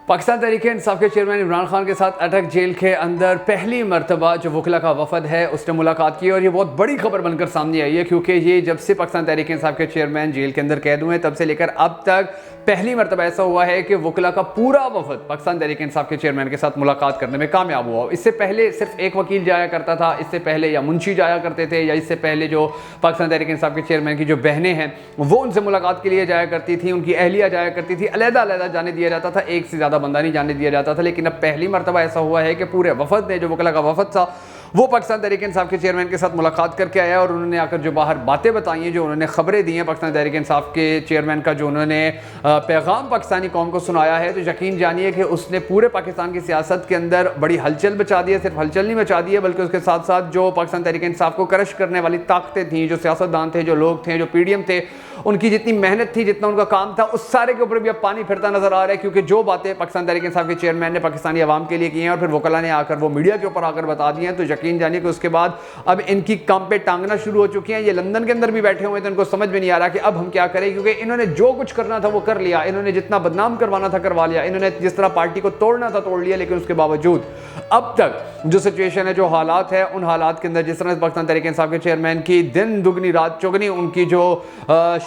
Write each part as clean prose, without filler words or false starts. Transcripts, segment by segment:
पाकिस्तान तहरीक-ए-इंसाफ के चेयरमैन इमरान खान के साथ अटक जेल के अंदर पहली मरतबा जो वकला का वफद है उसने मुलाकात की और ये बहुत बड़ी खबर बनकर सामने आई है, क्योंकि ये जब से पाकिस्तान तहरीक-ए-इंसाफ के चेयरमैन जेल के अंदर कैद हुए हैं तब से लेकर अब तक पहली मरतबा ऐसा हुआ है कि वकला का पूरा वफद पाकिस्तान तहरीक-ए-इंसाफ के चेयरमैन के साथ मुलाकात करने में कामयाब हुआ। इससे पहले सिर्फ एक वकील जाया करता था, इससे पहले या मुंशी जाया करते थे, या इससे पहले जो पाकिस्तान तहरीक-ए-इंसाफ के चेयरमैन की जो बहनें हैं वो उनसे मुलाकात के लिए जाया करती थी, उनकी अहलिया जाया करती थी, अलग-अलग जाने दिया जाता था, एक से ज़्यादा बंदा नहीं जाने दिया जाता था। लेकिन अब पहली मरतबा ऐसा हुआ है कि पूरे वफद ने, जो वकला का वफद था, वो पाकिस्तान तहरीक-ए-इंसाफ के चेयरमैन के साथ मुलाकात करके आया और उन्होंने आकर जो बाहर बातें बताई हैं, जो उन्होंने खबरें दी हैं पाकिस्तान तहरीक-ए-इंसाफ के चेयरमैन का, जो उन्होंने पैगाम पाकिस्तानी कौम को सुनाया है, तो यकीन जानिए कि उसने पूरे पाकिस्तान की सियासत के अंदर बड़ी हलचल मचा दी है। सिर्फ हलचल नहीं मचा दी है बल्कि उसके साथ साथ जो पाकिस्तान तहरीक-ए-इंसाफ को क्रश करने वाली ताकतें थीं, जो सियासतदान थे, जो लोग थे, जो पीडीएम थे, उनकी जितनी मेहनत थी, जितना उनका काम था, उस सारे के ऊपर भी अब पानी फिरता नजर आ रहा है। क्योंकि जो बातें पाकिस्तान तहरीक-ए-इंसाफ के चेयरमैन ने पाकिस्तानी अवाम के लिए की हैं और फिर वकला ने आकर वो मीडिया के ऊपर आकर बता दी हैं, तो यकीन जानिए कि उसके बाद अब इनकी काम पे टांगना शुरू हो चुकी हैं। ये लंदन के अंदर भी बैठे हुए थे, इनको समझ में नहीं आ रहा कि अब हम क्या करें, क्योंकि इन्होंने जो कुछ करना था वो कर लिया, इन्होंने जितना बदनाम करवाना था करवा लिया, इन्होंने जिस तरह पार्टी को तोड़ना था तोड़ लिया। लेकिन उसके बावजूद अब तक जो सिचुएशन है, जो हालात है, उन हालात के अंदर जिस तरह पाकिस्तान तहरीक-ए-इंसाफ के चेयरमैन की दिन दुगनी रात चौगनी उनकी जो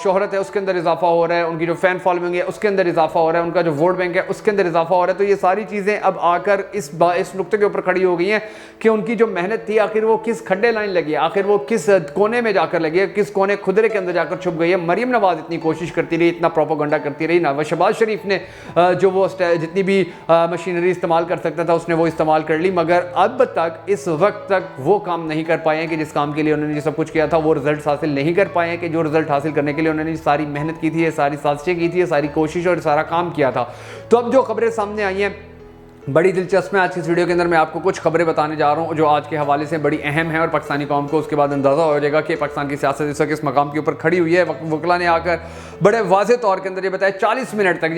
शोहरत है उसके अंदर इजाफा हो रहा है, उनकी जो फैन फॉलोइंग है उसके अंदर इजाफा हो रहा है, उनका जो वोट बैंक है उसके अंदर इजाफा हो रहा है, तो ये सारी चीज़ें अब आकर इस नुक्ते के ऊपर खड़ी हो गई हैं कि उनकी जो मेहनत थी आखिर वो किस खड्डे लाइन लगी है, आखिर वो किस कोने में जाकर लगी है, किस कोने खुदरे के अंदर जाकर छुप गई है। मरियम नवाज इतनी कोशिश करती रही, इतना प्रोपोगंडा करती रही, नवाज शहबाज शरीफ ने जो वो जितनी भी मशीनरी इस्तेमाल कर सकता था उसने वो इस्तेमाल कर ली, मगर अब तक इस वक्त तक वो काम नहीं कर पाए हैं कि जिस काम के लिए उन्होंने सब कुछ किया था, वो रिजल्ट हासिल नहीं कर पाए हैं कि जो रिजल्ट हासिल करने के लिए उन्होंने सारी मेहनत की थी, सारी साजिशें की थी, सारी कोशिश और सारा काम किया था। तो अब जो खबरें सामने आई हैं बड़ी दिलचस्प है। आज की इस वीडियो के अंदर मैं आपको कुछ खबरें बताने जा रहा हूं जो आज के हवाले से बड़ी अहम है और पाकिस्तानी कौम को उसके बाद अंदाज़ा हो जाएगा कि पाकिस्तान की सियासत इस वक्त इस मकाम के ऊपर खड़ी हुई है। वकला ने आकर बड़े वाज़ेह तौर के अंदर ये बताया, 40 मिनट तक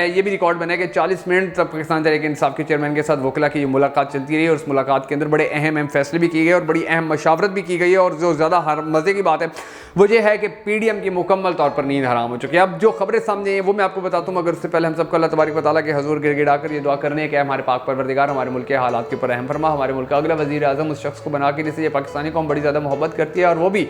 ये भी रिकॉर्ड बना कि 40 मिनट तक पाकिस्तान तहरीक-ए-इंसाफ के चेयरमैन के साथ वकला की मुलाकात चलती रही और उस मुलाकात के अंदर बड़े अहम फैसले भी किए गए और बड़ी अहम मशावरत भी की गई है। और जो ज़्यादा मज़े की बात है वो ये है कि पीडीएम की मुकम्मल तौर पर नींद हराम हो चुकी है। अब जो खबरें सामने हैं वो मैं आपको बताता हूँ, मगर उससे पहले हम सबको अल्लाह तबारक व तआला के हजूर गिड़गिड़ा कर ये दुआ करने कि हमारे पाक परवरदिगार हमारे मुल्क के हालात के ऊपर रहम फरमा, हमारे मुल्क का अगला वज़ीर आज़म उस शख्स को बना के जिससे ये पाकिस्तानी कौम बड़ी ज़्यादा मोहब्बत करती है और वो भी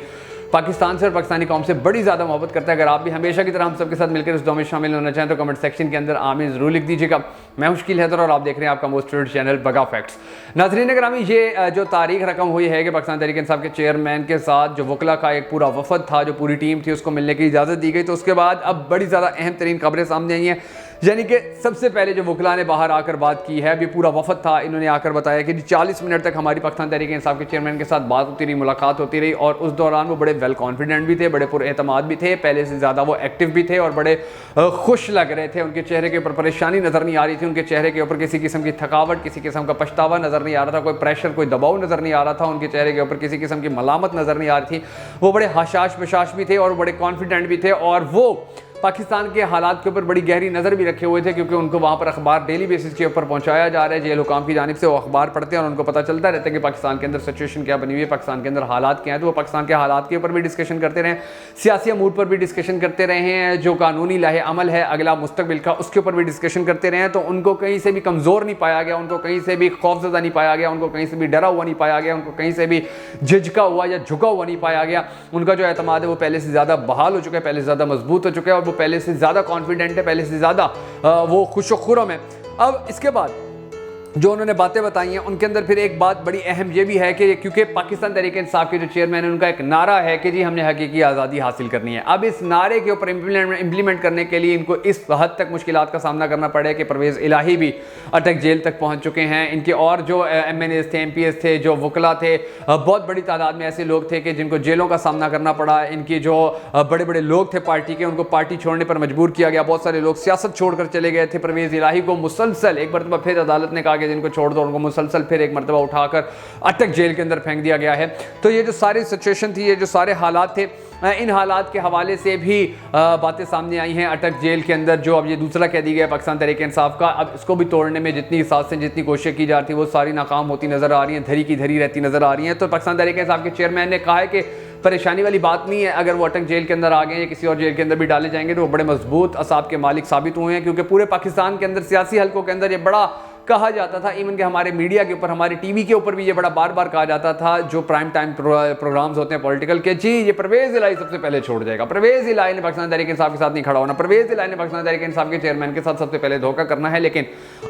पाकिस्तान से और पाकिस्तानी कौम से बड़ी ज़्यादा मोहब्बत करता है। अगर आप भी हमेशा की तरह हम सबके साथ मिलकर इस दुआ में शामिल होना चाहें तो कमेंट सेक्शन के अंदर आमीन ज़रूर लिख दीजिएगा। मैं मुश्किल हैदर और आप देख रहे हैं आपका मोस्ट फेवरेट चैनल बगा फैक्ट्स। नाज़रीन ग्रामी, ये जो तारीख रकम हुई है कि पाकिस्तान तहरीक-ए-इंसाफ के चेयरमैन के साथ जो वकला का एक पूरा वफद था, जो पूरी टीम थी, उसको मिलने की इजाज़त दी गई, तो उसके बाद अब बड़ी ज़्यादा अहम तरीन खबरें सामने आई हैं। यानी कि सबसे पहले जो वकला ने बाहर आकर बात की है, अभी पूरा वफद था, इन्होंने आकर बताया कि 40 मिनट तक हमारी पाकिस्तान तहरीक-ए-इंसाफ के चेयरमैन के साथ बात होती रही, मुलाकात होती रही और उस दौरान वो बड़े वेल कॉन्फिडेंट भी थे, बड़े पुरएतमाद भी थे, पहले से ज़्यादा वो एक्टिव भी थे और बड़े खुश लग रहे थे। उनके चेहरे के ऊपर परेशानी नज़र नहीं आ रही थी, उनके चेहरे के ऊपर किसी किस्म की थकावट, किसी किस्म का पछतावा नज़र नहीं आ रहा था, कोई प्रेशर, कोई दबाव नज़र नहीं आ रहा था, उनके चेहरे के ऊपर किसी किस्म की मलामत नज़र नहीं आ रही थी। वो बड़े हशाश बशाश भी थे और बड़े कॉन्फिडेंट भी थे और वो पाकिस्तान के हालात के ऊपर बड़ी गहरी नज़र भी रखे हुए थे, क्योंकि उनको वहाँ पर अखबार डेली बेसिस के ऊपर पहुँचाया जा रहा है। जेल हुकाम की जानिब से वो अखबार पढ़ते हैं और उनको पता चलता रहता है कि पाकिस्तान के अंदर सिचुएशन क्या बनी हुई है, पाकिस्तान के अंदर हालात क्या हैं। तो वो पाकिस्तान के हालात के ऊपर भी डिस्कशन करते रहे, सियासी अमूर पर भी डिस्कशन करते रहे हैं, जो कानूनी लाहे अमल है अगला मुस्तकबिल का उसके ऊपर भी डिस्कशन करते रहे हैं। तो उनको कहीं से भी कमज़ोर नहीं पाया गया, उनको कहीं से भी खौफज़दा नहीं पाया गया, उनको कहीं से भी डरा हुआ नहीं पाया गया, उनको कहीं से भी झिझका हुआ या झुका हुआ नहीं पाया गया। उनका जो एतमाद है वो पहले से ज़्यादा बहाल हो चुका है, पहले से ज़्यादा मजबूत हो चुका है और वो पहले से ज़्यादा कॉन्फिडेंट है, पहले से ज़्यादा वो खुशो-खुर्रम है। अब इसके बाद जो उन्होंने बातें बताई हैं उनके अंदर फिर एक बात बड़ी अहम ये भी है कि क्योंकि पाकिस्तान तहरीक-ए-इंसाफ के जो चेयरमैन है उनका एक नारा है कि जी हमने हकीकी आज़ादी हासिल करनी है। अब इस नारे के ऊपर इम्प्लीमेंट करने के लिए इनको इस हद तक मुश्किलात का सामना करना पड़े कि परवेज़ इलाही भी अटक जेल तक पहुँच चुके हैं। इनके और जो MNAs थे, MPs थे, जो वकला थे, बहुत बड़ी तादाद में ऐसे लोग थे कि जिनको जेलों का सामना करना पड़ा। इनके जो बड़े बड़े लोग थे पार्टी के, उनको पार्टी छोड़ने पर मजबूर किया गया। बहुत सारे लोग सियासत छोड़कर चले गए थे। परवेज़ इलाही को मुसलसल एक मरतबा फिर अदालत ने कहा कि जिनको छोड़ दो, उनको मुसलसल फिर एक मरतबा उठाकर अटक जेल के अंदर फेंक दिया गया है। तो ये जो सारी सिचुएशन थी, ये जो सारे हालात थे, इन हालात के हवाले से भी बातें सामने आई हैं। अटक जेल के अंदर जो अब ये दूसरा कैदी गया पाकिस्तान तहरीक-ए-इंसाफ का, अब इसको भी तोड़ने में जितनी साजिशें, जितनी कोशिशें की जाती है वो सारी नाकाम होती नज़र आ रही हैं, धरी की धरी रहती नज़र आ रही हैं। तो पाकिस्तान तहरीक-ए-इंसाफ के चेयरमैन ने कहा है कि परेशानी वाली बात नहीं है। अगर वो अटक जेल के अंदर आ गए या किसी और जेल के अंदर भी डाले जाएंगे तो वो बड़े मजबूत असाब के मालिक साबित हुए हैं, क्योंकि पूरे पाकिस्तान के अंदर सियासी हलकों के अंदर ये बड़ा कहा जाता था, इवन के हमारे मीडिया के ऊपर, हमारे टीवी के ऊपर भी ये बड़ा बार बार कहा जाता था, जो प्राइम टाइम प्रोग्राम्स होते हैं पॉलिटिकल के, जी ये परवेज इलाही सबसे पहले छोड़ जाएगा, परवेज इलाही ने पाकिस्तान तहरीक इंसाफ के साथ नहीं खड़ा होना, परवेज इलाही ने पाकिस्तान तहरीक इंसाफ के चेयरमैन के साथ सबसे पहले धोखा करना है। लेकिन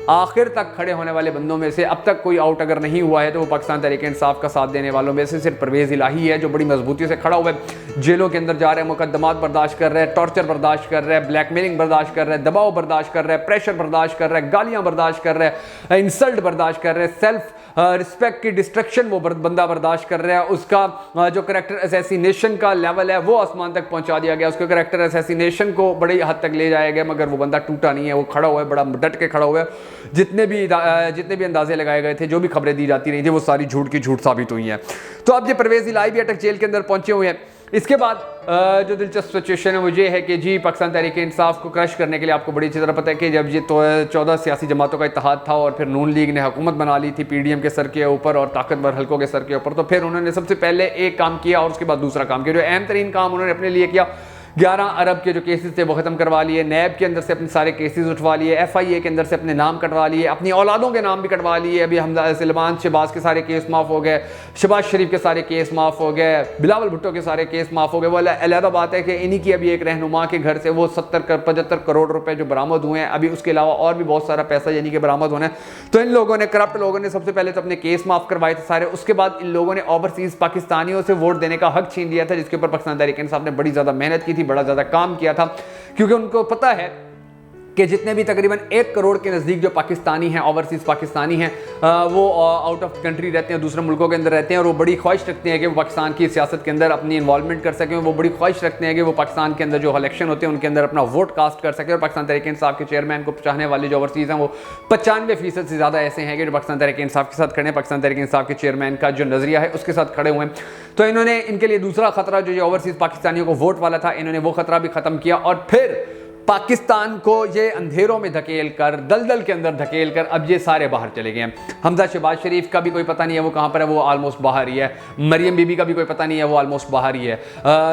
आखिर तक खड़े होने वाले बंदों में से अब तक कोई आउट अगर नहीं हुआ है तो वो पाकिस्तान तहरीक इंसाफ का साथ देने वालों में से सिर्फ परवेज इलाही है, जो बड़ी मजबूती से खड़ा हुआ है, जेलों के अंदर जा रहे हैं, मुकदमात बर्दाश्त कर रहे हैं, टॉर्चर बर्दाश्त कर रहे हैं, ब्लैकमेलिंग बर्दाश्त कर रहे हैं, दबाव बर्दाश्त कर रहे हैं, प्रेशर बर्दाश्त कर रहे हैं, गालियां बर्दाश्त कर रहे हैं, इंसल्ट बर्दाश्त कर रहे हैं, सेल्फ रिस्पेक्ट की डिस्ट्रक्शन वो बंदा बर्दाश्त कर रहा है। उसका जो करेक्टर असैसिनेशन का लेवल है वो आसमान तक पहुंचा दिया गया, उसके करेक्टर असैसिनेशन को बड़ी हद तक ले जाया गया, मगर वो बंदा टूटा नहीं है, वो खड़ा हुआ है, बड़ा डट के खड़ा हुआ है। जितने भी अंदाजे लगाए गए थे, जो भी खबरें दी जाती रही थी, वो सारी झूठ की झूठ साबित हुई हैं। तो अब ये परवेज इलाही भी अटक जेल के अंदर पहुंचे हुए हैं। इसके बाद जो दिलचस्प सिचुएशन है वो ये है कि जी पाकिस्तान तहरीक इंसाफ को क्रश करने के लिए आपको बड़ी अच्छी तरह पता है कि जब ये 14 सियासी जमातों का इत्तेहाद था और फिर नून लीग ने हुकूमत बना ली थी पीडीएम के सर के ऊपर और ताकतवर हल्कों के सर के ऊपर, तो फिर उन्होंने सबसे पहले एक काम किया और उसके बाद दूसरा काम किया। जो अहम तरीन काम उन्होंने अपने लिए किया, 11 अरब के जो केसेस थे वो ख़त्म करवा लिए, नैब के अंदर से अपने सारे केसेस उठवा लिए, FIA के अंदर से अपने नाम कटवा लिए, अपनी औलादों के नाम भी कटवा लिए। अभी हमजा सलमान शहबाज के सारे केस माफ़ हो गए, शहबाज शरीफ के सारे केस माफ़ हो गए, बिलावल भुट्टो के सारे केस माफ़ हो गए। वो अलहदा बात है कि इन्हीं की अभी एक रहनुमा के घर से वो 75 करोड़ रुपए जो बरामद हुए हैं, अभी उसके अलावा और भी बहुत सारा पैसा यानी कि बरामद होना है। तो इन लोगों ने, करप्ट लोगों ने सबसे पहले तो अपने केस माफ़ करवाए थे सारे, उसके बाद इन लोगों ने ओवरसीज़ पाकिस्तानियों से वोट देने का हक छीन लिया था, जिसके ऊपर पाकिस्तान तहरीक इंसाफ ने बड़ी ज़्यादा मेहनत की थी, बड़ा ज़्यादा काम किया था, क्योंकि उनको पता है कि जितने भी तकरीबन 1 करोड़ के नज़दीक जो पाकिस्तानी हैं, ओवरसीज़ पाकिस्तानी हैं, वो आउट ऑफ कंट्री रहते हैं, दूसरे मुल्कों के अंदर रहते हैं, और वो बड़ी ख्वाहिश रखते हैं कि वो पाकिस्तान की सियासत के अंदर अपनी इन्वॉल्वमेंट कर सकें। वो बड़ी ख्वाहिश रखते हैं कि वो पाकिस्तान के अंदर जो इलेक्शन होते हैं उनके अंदर अपना वोट कास्ट कर सकें। और पाकिस्तान तहरीक इंसाफ के चेयरमैन को चाहने वाले जो ओवरसीज़ हैं वो 95% से ज़्यादा ऐसे हैं कि जो पाकिस्तान तहरीक इंसाफ के साथ खड़े हैं, पाकिस्तान तहरीक इंसाफ के चेयरमैन का जो नज़रिया है उसके साथ खड़े हुए हैं। तो इन्होंने, इनके लिए दूसरा खतरा जो ओवरसीज़ पाकिस्तानियों को वोट वाला था, इन्होंने वो खतरा भी ख़त्म किया और फिर पाकिस्तान को ये अंधेरों में धकेल कर, दलदल के अंदर धकेल कर अब ये सारे बाहर चले गए हैं। हमजा शहबाज शरीफ का भी कोई पता नहीं है वो कहाँ पर है, वो ऑलमोस्ट बाहर ही है। मरियम बीबी का भी कोई पता नहीं है, वो ऑलमोस्ट बाहर ही है।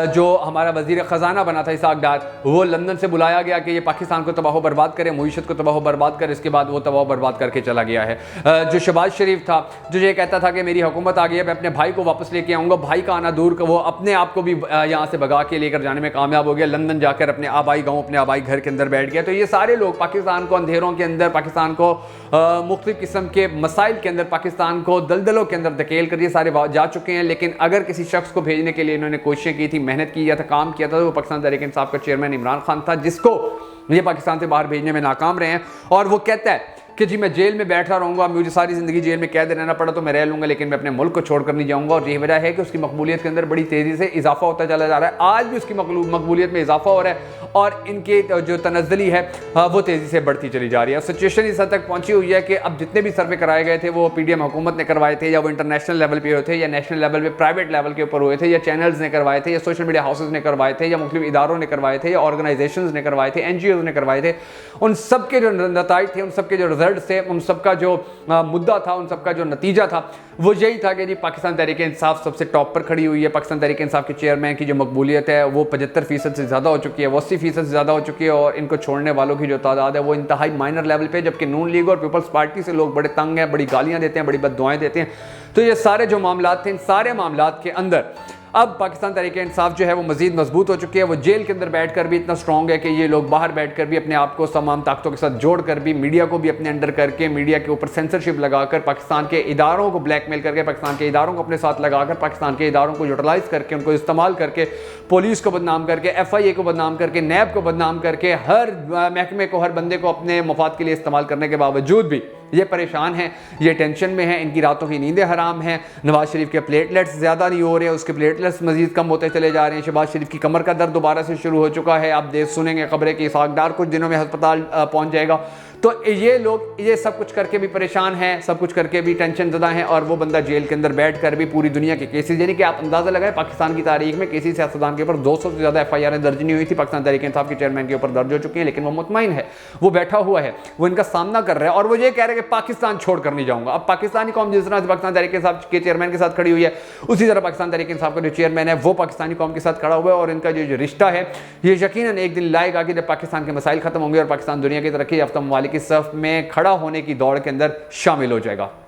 जो हमारा वजीर ख़जाना बना था इसाक डार, वो लंदन से बुलाया गया कि ये पाकिस्तान को तबाह बर्बाद करे, मईशत को तबाह बर्बाद करे, इसके बाद वो तबाह बर्बाद करके चला गया है। जो शहबाज शरीफ था, जो ये कहता था कि मेरी हुकूमत आ गई है, मैं अपने भाई को वापस लेके आऊँगा, भाई का आना दूर, वो अपने आप को भी यहाँ से भगा के लेकर जाने में कामयाब हो गया। लंदन जाकर अपने आबाई गाँव, अपने आबाई घर के अंदर बैठ गया। तो ये सारे लोग पाकिस्तान को अंधेरों के अंदर, पाकिस्तान को मुख्तलिफ किस्म के मसाइल के अंदर, पाकिस्तान को दलदलों के अंदर धकेल कर ये सारे जा चुके हैं। लेकिन अगर किसी शख्स को भेजने के लिए इन्होंने कोशिशें की थी, मेहनत की था, काम किया था, तो वो पाकिस्तान तहरीक इंसाफ का चेयरमैन इमरान खान था, जिसको ये पाकिस्तान से बाहर भेजने में नाकाम रहे हैं। और वो कहता है कि जी मैं जेल में बैठा रहूँगा, मुझे सारी ज़िंदगी जेल में कैद रहना पड़ा तो मैं रह लूँगा, लेकिन मैं अपने मुल्क को छोड़कर नहीं जाऊँगा। और यही वजह है कि उसकी मकबूलियत के अंदर बड़ी तेज़ी से इजाफा होता चला जा रहा है। आज भी उसकी मकबूलियत में इजाफा हो रहा है और इनके जो तनज़्ज़ुली है वो तेज़ी से बढ़ती चली जा रही है। सिचुएशन इस हद तक पहुँची हुई है कि अब जितने भी सर्वे कराए गए थे वो पीडीएम हुकूमत ने करवाए थे, या वो इंटरनेशनल लेवल पे हुए थे, या नेशनल लेवल पे प्राइवेट लेवल के ऊपर हुए थे, या चैनल्स ने करवाए थे, या सोशल मीडिया हाउसेज ने करवाए थे, या मुख्तलिफ इदारों ने करवाए थे, या ऑर्गेनाइजेशंस ने करवाए थे, NGOs ने करवाए थे। उन सब के जो नताइज थे, उन सब के जो रिजल्ट थे, उन सब का जो मुद्दा था, उन सब का जो नतीजा था वो यही था कि जी पाकिस्तान तहरीक इंसाफ सबसे टॉप पर खड़ी हुई है। पाकिस्तान तहरीक इंसाफ के चेयरमैन की जो मकबूलियत है वो 75% से ज़्यादा हो चुकी है, वो 80% से ज़्यादा हो चुकी है, और इनको छोड़ने वालों की जो तादाद है वो इंतहाई माइनर लेवल पे। जबकि नून लीग और पीपल्स पार्टी से लोग बड़े तंग हैं, बड़ी गालियाँ देते हैं, बड़ी बददुआएं देते हैं। तो ये सारे जो मामलात थे, इन सारे मामलात के अंदर अब पाकिस्तान तहरीक इंसाफ जो है वो मजीद मजबूत हो चुकी है। वो जेल के अंदर बैठकर भी इतना स्ट्रॉन्ग है कि ये लोग बाहर बैठकर भी अपने आप को तमाम ताकतों के साथ जोड़कर भी, मीडिया को भी अपने अंडर करके, मीडिया के ऊपर सेंसरशिप लगाकर, पाकिस्तान के इदारों को ब्लैकमेल करके, पाकिस्तान के इदारों को अपने साथ लगाकर, पाकिस्तान के इदारों को यूटिलाइज करके, उनको इस्तेमाल करके, पुलिस को बदनाम करके, FIA को बदनाम करके, नैब को बदनाम करके, हर महकमे को, हर बंदे को अपने मफाद के लिए इस्तेमाल करने के बावजूद भी ये परेशान हैं, ये टेंशन में हैं, इनकी रातों की नींदें हराम हैं। नवाज शरीफ के प्लेटलेट्स ज़्यादा नहीं हो रहे हैं, उसके प्लेटलेट्स मजीद कम होते चले जा रहे हैं। शहबाज शरीफ की कमर का दर्द दोबारा से शुरू हो चुका है। आप देख सुनेंगे खबरें कि इसाक डार कुछ दिनों में अस्पताल पहुंच जाएगा। तो ये लोग ये सब कुछ करके भी परेशान हैं, सब कुछ करके भी टेंशन ज़्यादा हैं, और वो बंदा जेल के अंदर बैठ कर भी पूरी दुनिया के केसेस, यानी कि आप अंदाज़ा लगाएं पाकिस्तान की तारीख में किसी सियासतदान के ऊपर 200 से ज़्यादा FIR दर्ज नहीं हुई थी, पाकिस्तान तहरीक इंसाफ के चेयरमैन के ऊपर दर्ज हो चुकी है, लेकिन वो मुतमईन है, वो बैठा हुआ है, वो इनका सामना कर रहा है, और वो ये कह रहा है कि पाकिस्तान छोड़कर नहीं जाऊंगा। अब पाकिस्तानी कौम जिस तरह से पाकिस्तान तहरीक इंसाफ के चेयरमैन के साथ खड़ी हुई है, उसी तरह पाकिस्तान तहरीक इंसाफ का जो चेयरमैन है वो पाकिस्तानी कौम के साथ खड़ा हुआ है, और इनका जो रिश्ता है ये यकीनन एक दिन लाएगा कि जब पाकिस्तान के मसाइल खत्म होंगे और पाकिस्तान दुनिया की तरक्की याफ्ता ममालिक की सफ में खड़ा होने की दौड़ के अंदर शामिल हो जाएगा।